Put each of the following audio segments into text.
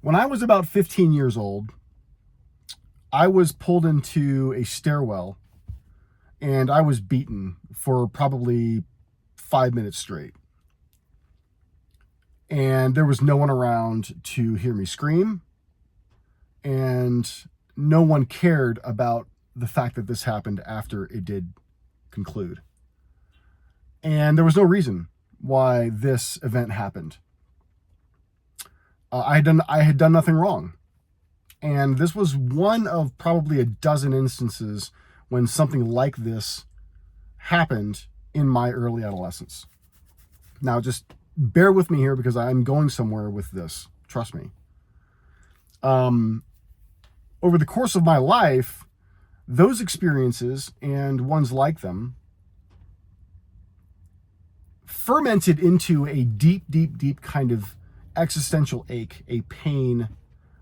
When I was about 15 years old, I was pulled into a stairwell and I was beaten for probably 5 minutes straight. And there was no one around to hear me scream, and no one cared about the fact that this happened after it did conclude. And there was no reason why this event happened. I had done nothing wrong. And this was one of probably a dozen instances when something like this happened in my early adolescence. Now, just bear with me here because I'm going somewhere with this. Trust me. Over the course of my life, those experiences and ones like them fermented into a deep, deep, deep kind of existential ache, a pain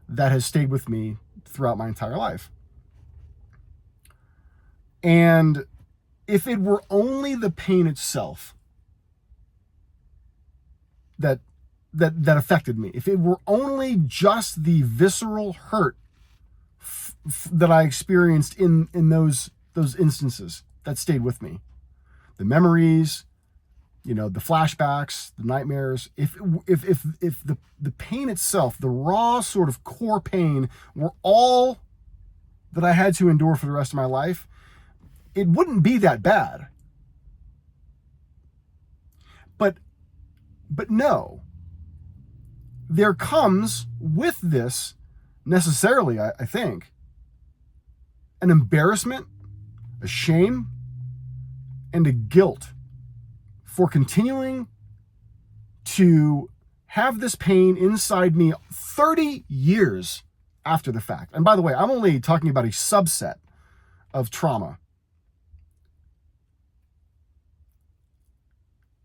that has stayed with me throughout my entire life. And if it were only the pain itself that affected me, if it were only just the visceral hurt that I experienced in those instances that stayed with me, the memories, the flashbacks, the nightmares, if the pain itself, the raw sort of core pain, were all that I had to endure for the rest of my life, it wouldn't be that bad. But no, there comes with this necessarily, I think, an embarrassment, a shame, and a guilt for continuing to have this pain inside me 30 years after the fact. And by the way, I'm only talking about a subset of trauma.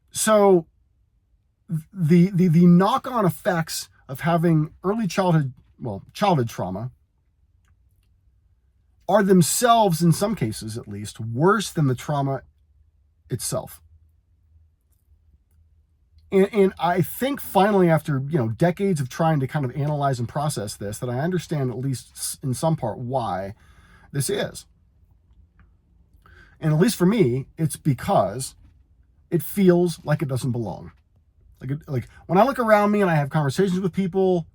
So the knock-on effects of having early childhood trauma are themselves, in some cases at least, worse than the trauma itself. And I think finally, after decades of trying to kind of analyze and process this, that I understand at least in some part why this is. And at least for me, it's because it feels like it doesn't belong. Like when I look around me and I have conversations with people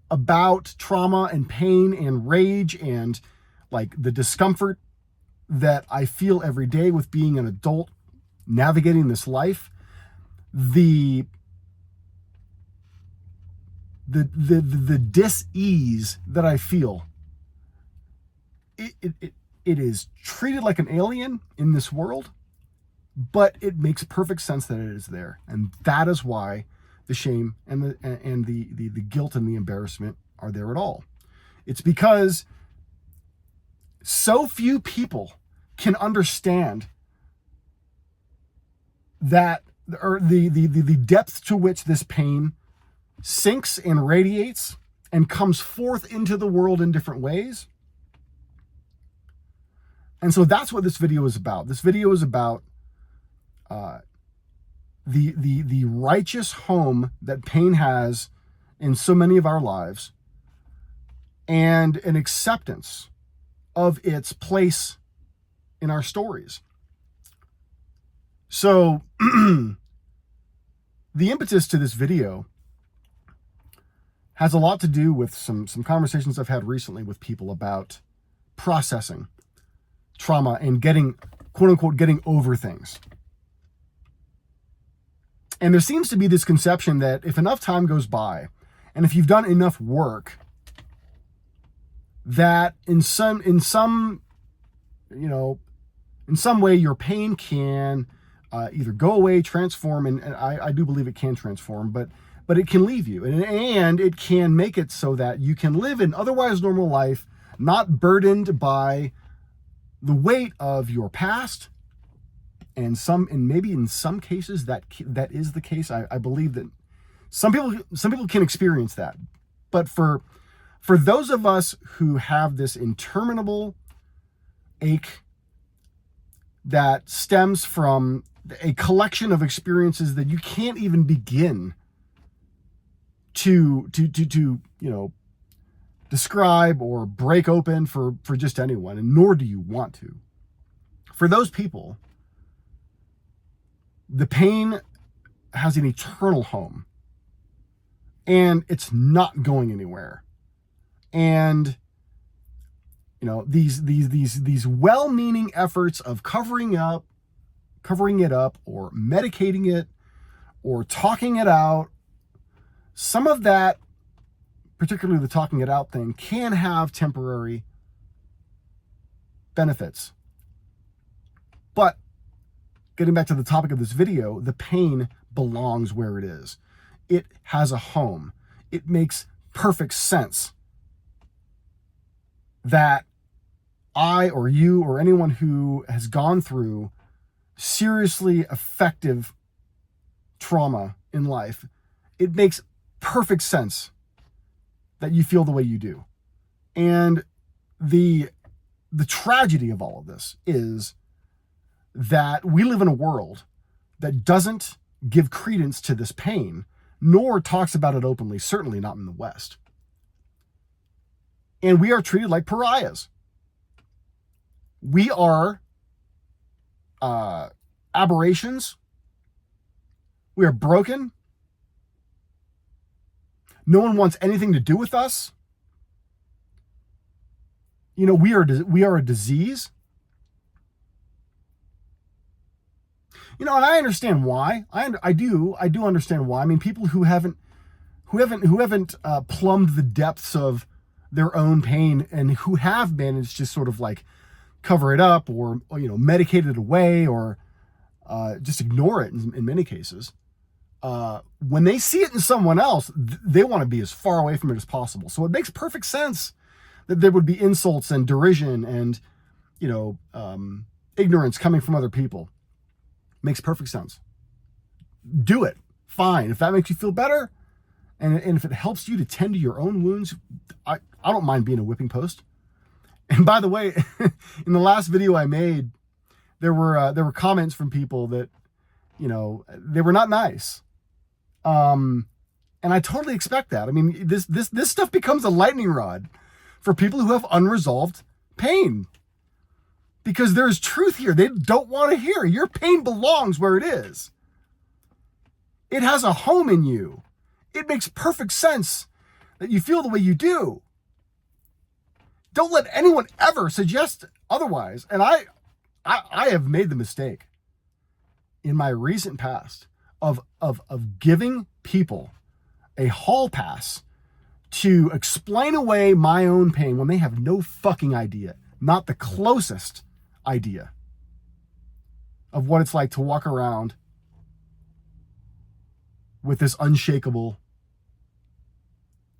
about trauma and pain and rage and like the discomfort that I feel every day with being an adult navigating this life, the dis-ease that I feel, it is treated like an alien in this world, but it makes perfect sense that it is there. And that is why the shame and the guilt and the embarrassment are there at all. It's because so few people can understand that, or the depth to which this pain sinks and radiates and comes forth into the world in different ways. And so that's what this video is about. This video is about the righteous home that pain has in so many of our lives, and an acceptance of its place in our stories. So the impetus to this video has a lot to do with some conversations I've had recently with people about processing trauma and getting, quote unquote, getting over things. And there seems to be this conception that if enough time goes by, and if you've done enough work, that in some way your pain can either go away, transform, and I do believe it can transform, but it can leave you, and it can make it so that you can live an otherwise normal life, not burdened by the weight of your past. And maybe in some cases that is the case. I believe that some people can experience that, but for those of us who have this interminable ache that stems from a collection of experiences that you can't even begin describe or break open for just anyone, and nor do you want to. For those people, the pain has an eternal home, and it's not going anywhere. And these well-meaning efforts of covering it up, or medicating it, or talking it out, some of that, particularly the talking it out thing, can have temporary benefits. But getting back to the topic of this video, the pain belongs where it is. It has a home. It makes perfect sense that I or you or anyone who has gone through seriously effective trauma in life, it makes perfect sense that you feel the way you do. And the tragedy of all of this is that we live in a world that doesn't give credence to this pain, nor talks about it openly, certainly not in the West. And we are treated like pariahs. We are aberrations. We are broken. No one wants anything to do with us. We are a disease. And I understand why. I do understand why. I mean, people who haven't plumbed the depths of their own pain, and who have managed to sort of like cover it up, or medicate it away, or just ignore it in many cases. When they see it in someone else, they want to be as far away from it as possible. So it makes perfect sense that there would be insults and derision and ignorance coming from other people. Makes perfect sense. Do it. Fine. If that makes you feel better, and if it helps you to tend to your own wounds, I don't mind being a whipping post. And by the way, in the last video I made, there were comments from people that, they were not nice. And I totally expect that. I mean, this stuff becomes a lightning rod for people who have unresolved pain, because there's truth here they don't want to hear. Your pain belongs where it is. It has a home in you. It makes perfect sense that you feel the way you do. Don't let anyone ever suggest otherwise. And I have made the mistake in my recent past of giving people a hall pass to explain away my own pain when they have no fucking idea, not the closest idea of what it's like to walk around with this unshakable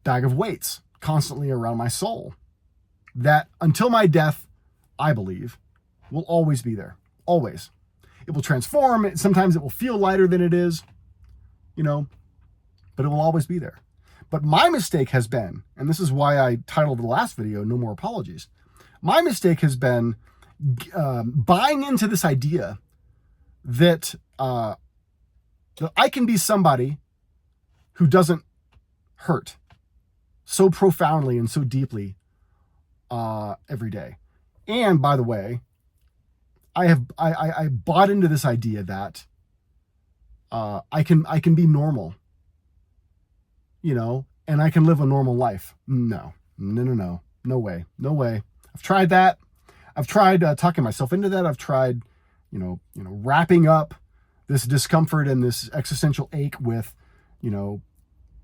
bag of weights constantly around my soul that, until my death, I believe, will always be there. Always. It will transform. Sometimes it will feel lighter than it is, but it will always be there. But my mistake has been, and this is why I titled the last video, No More Apologies. My mistake has been buying into this idea that I can be somebody who doesn't hurt so profoundly and so deeply every day. And by the way, I bought into this idea that I can be normal, and I can live a normal life. No way. I've tried that. I've tried talking myself into that. I've tried, wrapping up this discomfort and this existential ache with, a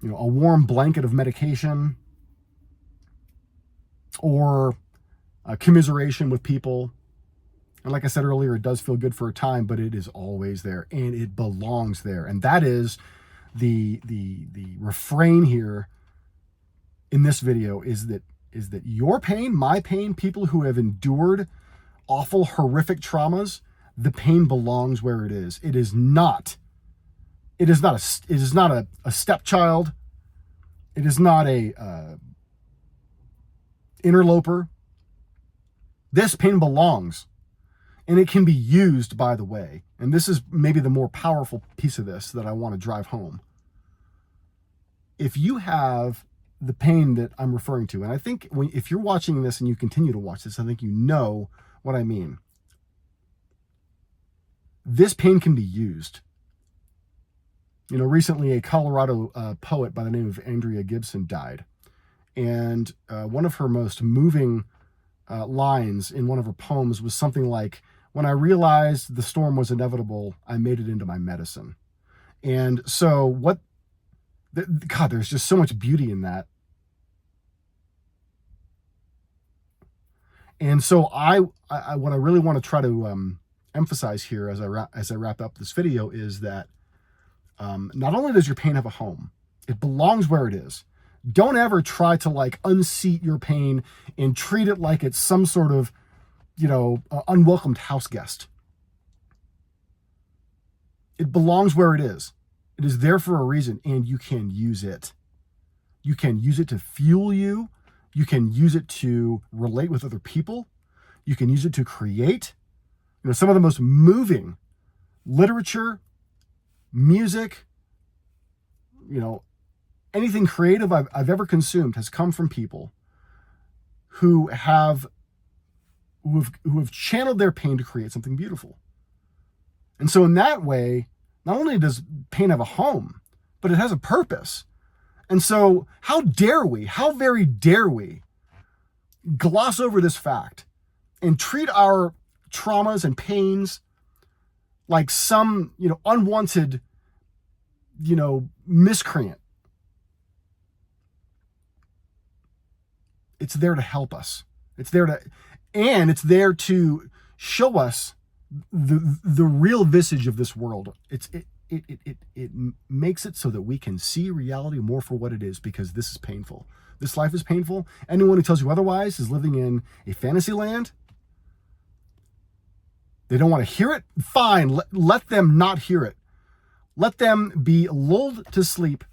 warm blanket of medication or commiseration with people. And like I said earlier, it does feel good for a time, but it is always there, and it belongs there. And that is the refrain here in this video, is that your pain, my pain, people who have endured awful, horrific traumas, the pain belongs where it is. It is not a stepchild. It is not a interloper. This pain belongs, and it can be used, by the way. And this is maybe the more powerful piece of this that I want to drive home. if you have the pain that I'm referring to, and I think if you're watching this and you continue to watch this, I think you know what I mean. This pain can be used. You know, recently a Colorado poet by the name of Andrea Gibson died. And one of her most moving lines in one of her poems was something like, "When I realized the storm was inevitable, I made it into my medicine." And so God, there's just so much beauty in that. And so what I really want to try to emphasize here as I wrap up this video is that not only does your pain have a home, it belongs where it is. Don't ever try to like unseat your pain and treat it like it's some sort of, unwelcomed house guest. It belongs where it is. It is there for a reason, and you can use it. You can use it to fuel you. You can use it to relate with other people. You can use it to create. Some of the most moving literature, music, anything creative I've ever consumed has come from people who have channeled their pain to create something beautiful. And so in that way, not only does pain have a home, but it has a purpose. And so how very dare we gloss over this fact and treat our traumas and pains like some, unwanted, miscreant. It's there to help us. It's there to show us the real visage of this world. It makes it so that we can see reality more for what it is, because this is painful. This life is painful. Anyone who tells you otherwise is living in a fantasy land. They don't want to hear it. Fine, let them not hear it. Let them be lulled to sleep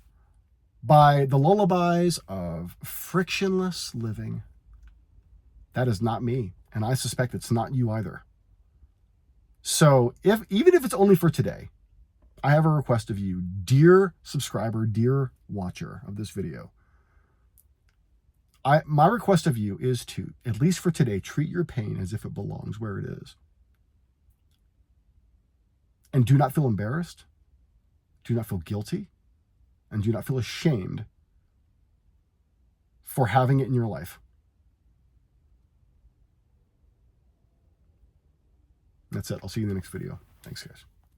by the lullabies of frictionless living. That is not me, and I suspect it's not you either. So even if it's only for today, I have a request of you, dear subscriber, dear watcher of this video. My request of you is to, at least for today, treat your pain as if it belongs where it is. And do not feel embarrassed. Do not feel guilty. And do not feel ashamed for having it in your life. That's it. I'll see you in the next video. Thanks, guys.